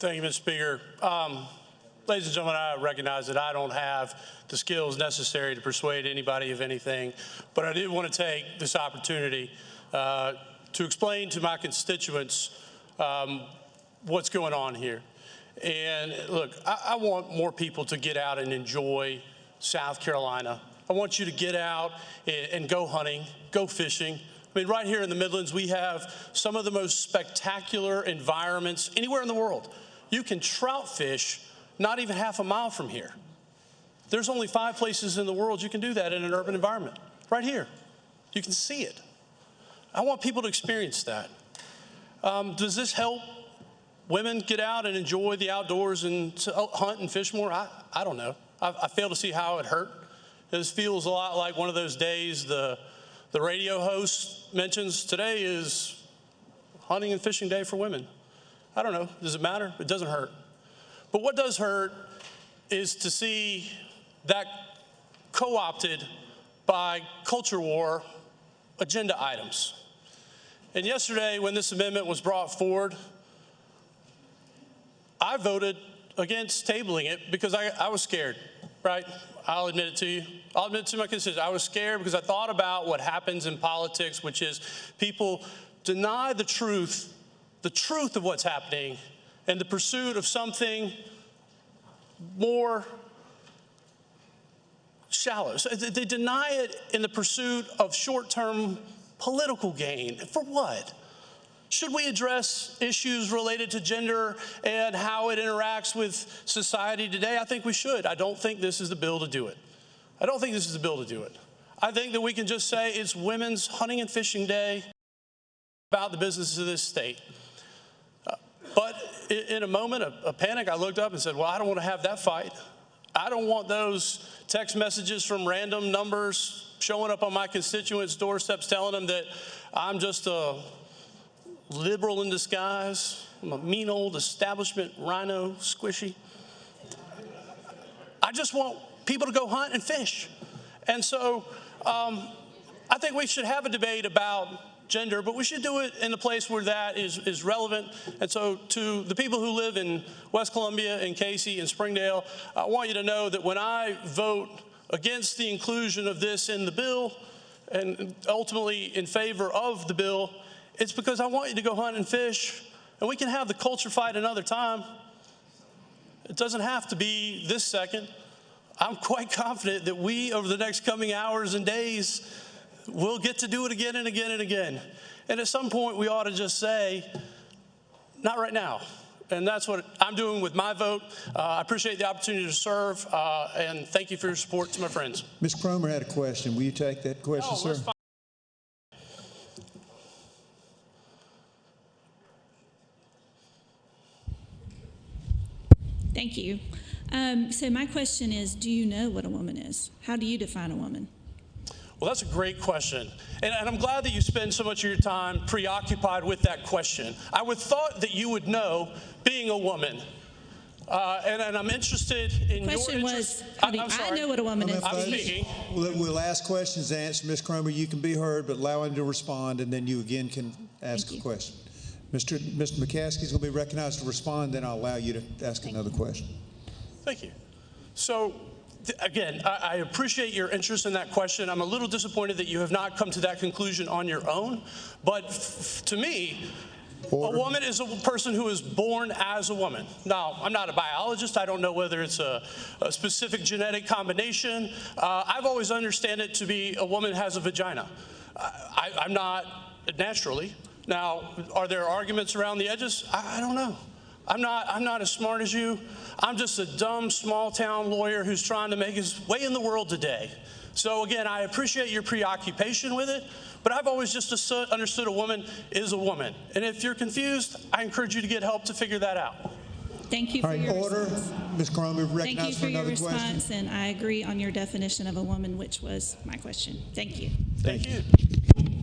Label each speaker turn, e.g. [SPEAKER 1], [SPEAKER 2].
[SPEAKER 1] Thank you, Mr. Speaker. Ladies and gentlemen, I recognize that I don't have the skills necessary to persuade anybody of anything, but I did want to take this opportunity to explain to my constituents what's going on here. And look, I want more people to get out and enjoy South Carolina. I want you to get out and go hunting, go fishing. I mean, right here in the Midlands, we have some of the most spectacular environments anywhere in the world. You can trout fish not even half a mile from here. There's only 5 places in the world you can do that in an urban environment. Right here. You can see it. I want people to experience that. Does this help women get out and enjoy the outdoors and hunt and fish more? I don't know. I fail to see how it hurt. This feels a lot like one of those days the radio host mentions today is hunting and fishing day for women. I don't know. Does it matter? It doesn't hurt. But what does hurt is to see that co-opted by culture war agenda items. And yesterday, when this amendment was brought forward, I voted against tabling it because I was scared, right? I'll admit it to you. I'll admit it to my constituents. I was scared because I thought about what happens in politics, which is people deny the truth of what's happening in the pursuit of something more shallow. So they deny it in the pursuit of short-term political gain. For what? Should we address issues related to gender and how it interacts with society today? I think we should. I don't think this is the bill to do it. I don't think this is the bill to do it. I think that we can just say it's Women's Hunting and Fishing Day about the business of this state. But in a moment of panic, I looked up and said, well, I don't want to have that fight. I don't want those text messages from random numbers showing up on my constituents' doorsteps telling them that I'm just a liberal in disguise. I'm a mean old establishment rhino squishy. I just want people to go hunt and fish. And so I think we should have a debate about gender, but we should do it in a place where that is relevant. And so to the people who live in West Columbia and Casey and Springdale, I want you to know that when I vote against the inclusion of this in the bill and ultimately in favor of the bill, it's because I want you to go hunt and fish, and we can have the culture fight another time. It doesn't have to be this second. I'm quite confident that we, over the next coming hours and days, will get to do it again and again and again. And at some point, we ought to just say, not right now. And that's what I'm doing with my vote. I appreciate the opportunity to serve, and thank you for your support to my friends.
[SPEAKER 2] Ms. Cromer had a question. Will you take that question, sir?
[SPEAKER 3] Thank you. So my question is, do you know what a woman is? How do you define a woman?
[SPEAKER 1] Well, that's a great question. And I'm glad that you spend so much of your time preoccupied with that question. I would thought that you would know, being a woman. And I'm interested in your interest.
[SPEAKER 3] The question was, how do I know what a woman is?
[SPEAKER 1] I'm speaking.
[SPEAKER 2] We'll ask questions and answer. Ms. Cromer, you can be heard, but allow him to respond, and then you again can ask a question. Mr. McCaskey is going to be recognized to respond, then I'll allow you to ask another question. Thank you.
[SPEAKER 1] So, again, I appreciate your interest in that question. I'm a little disappointed that you have not come to that conclusion on your own. But to me, a woman is a person who is born as a woman. Now, I'm not a biologist. I don't know whether it's a specific genetic combination. I've always understood it to be a woman has a vagina. I'm not naturally. Now, are there arguments around the edges? I don't know. I'm not as smart as you. I'm just a dumb small-town lawyer who's trying to make his way in the world today. So again, I appreciate your preoccupation with it, but I've always just understood a woman is a woman. And if you're confused, I encourage you to get help to figure that out.
[SPEAKER 3] Thank you for your response.
[SPEAKER 2] Ms. Cromer, recognized for another question.
[SPEAKER 3] Thank you for your response, and I agree on your definition of a woman, which was my question. Thank you.
[SPEAKER 1] Thank you.